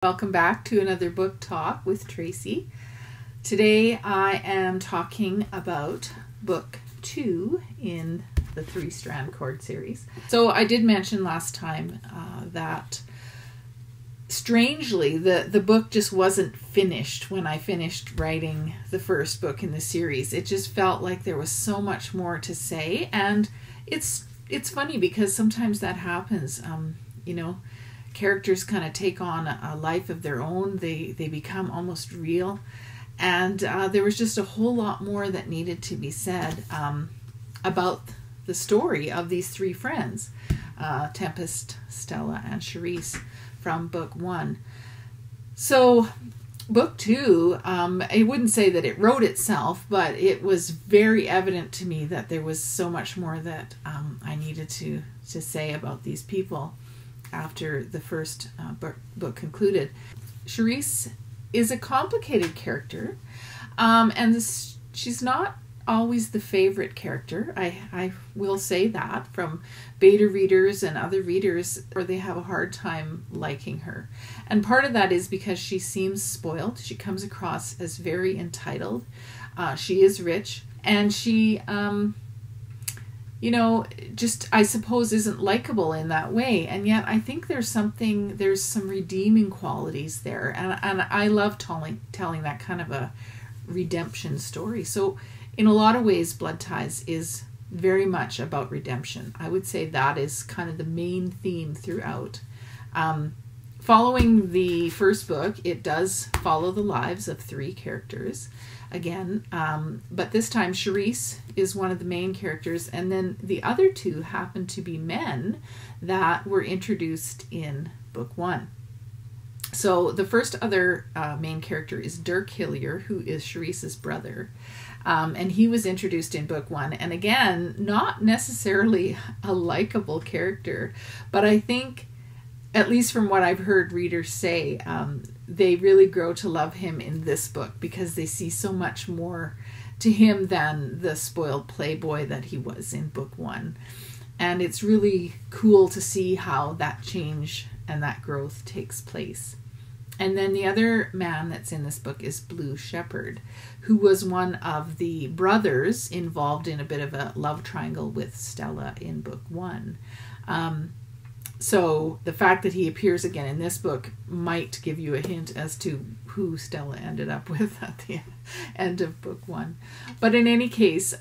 Welcome back to another book talk with Tracy. Today I am talking about book 2 in the Three Strand Cord series. So I did mention last time that strangely the book just wasn't finished when I finished writing the first book in the series. It just felt like there was so much more to say, and it's funny because sometimes that happens. Characters kind of take on a life of their own. They become almost real. And there was just a whole lot more that needed to be said about the story of these three friends, Tempest, Stella, and Charisse, from book 1. So book 2, I wouldn't say that it wrote itself, but it was very evident to me that there was so much more that I needed to say about these people after the first book concluded. Charisse is a complicated character, and she's not always the favorite character. I will say that from beta readers and other readers, or they have a hard time liking her. And part of that is because she seems spoiled. She comes across as very entitled. She is rich, and she just, I suppose, isn't likable in that way. And yet I think there's some redeeming qualities there. And I love telling that kind of a redemption story. So in a lot of ways, Blood Ties is very much about redemption. I would say that is kind of the main theme throughout. Following the first book, it does follow the lives of 3 characters again, but this time Charisse is one of the main characters, and then the other 2 happen to be men that were introduced in book 1. So the first other main character is Dirk Hillier, who is Charisse's brother, and he was introduced in book 1, and again, not necessarily a likable character, but I think, at least from what I've heard readers say, they really grow to love him in this book because they see so much more to him than the spoiled playboy that he was in book 1. And it's really cool to see how that change and that growth takes place. And then the other man that's in this book is Blue Shepherd, who was one of the brothers involved in a bit of a love triangle with Stella in book 1. So the fact that he appears again in this book might give you a hint as to who Stella ended up with at the end of book 1. But in any case,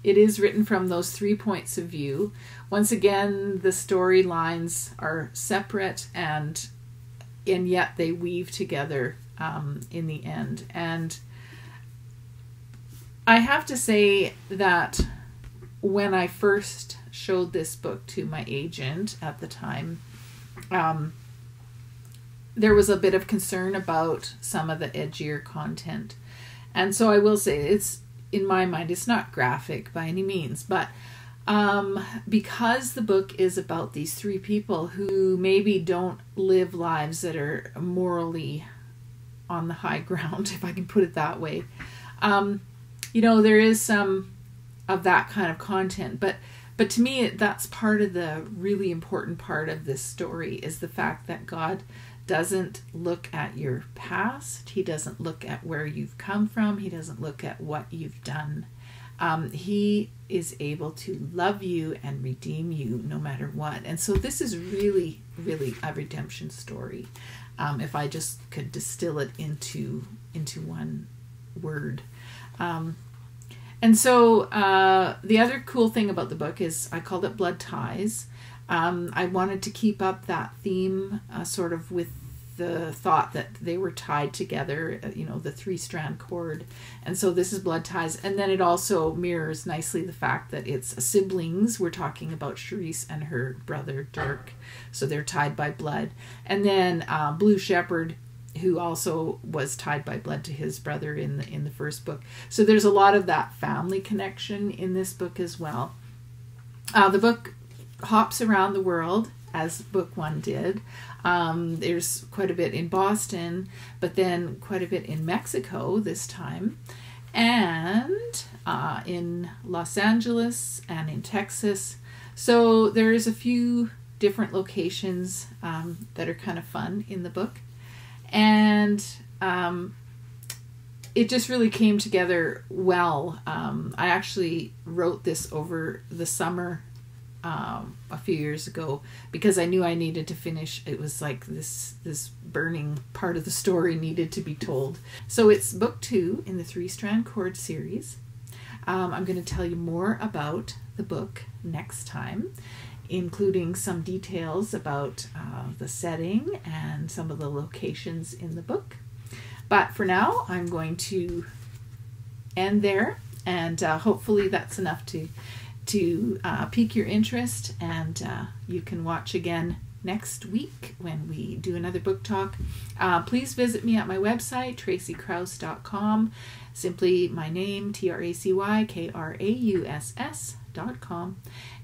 it is written from those 3 points of view. Once again, the storylines are separate and yet they weave together in the end. And I have to say that when I first showed this book to my agent at the time, there was a bit of concern about some of the edgier content. And so I will say, it's, in my mind, it's not graphic by any means, but because the book is about these 3 people who maybe don't live lives that are morally on the high ground, if I can put it that way, there is some of that kind of content, but to me, that's part of the really important part of this story, is the fact that God doesn't look at your past. He doesn't look at where you've come from. He doesn't look at what you've done. He is able to love you and redeem you no matter what. And so this is really, really a redemption story. If I just could distill it into one word. And so the other cool thing about the book is I called it Blood Ties. I wanted to keep up that theme sort of with the thought that they were tied together, the Three Strand Cord. And so this is Blood Ties. And then it also mirrors nicely the fact that it's siblings. We're talking about Charisse and her brother Dirk. So they're tied by blood. And then Blue Shepherd, who also was tied by blood to his brother in the first book. So there's a lot of that family connection in this book as well. The book hops around the world, as book 1 did. There's quite a bit in Boston, but then quite a bit in Mexico this time, and in Los Angeles and in Texas. So there's a few different locations that are kind of fun in the book. And it just really came together well. I actually wrote this over the summer a few years ago because I knew I needed to finish. It was like this burning part of the story needed to be told. So it's book 2 in the Three Strand Cord series. I'm going to tell you more about the book next time, including some details about the setting and some of the locations in the book. But for now, I'm going to end there, and hopefully that's enough to pique your interest, and you can watch again next week when we do another book talk. Please visit me at my website, tracykraus.com. Simply my name, TracyKrauss.com.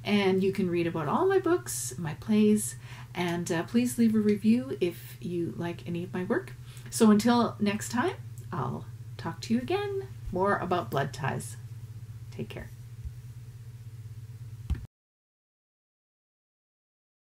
And you can read about all my books, my plays, and please leave a review if you like any of my work. So until next time, I'll talk to you again more about blood ties. Take care.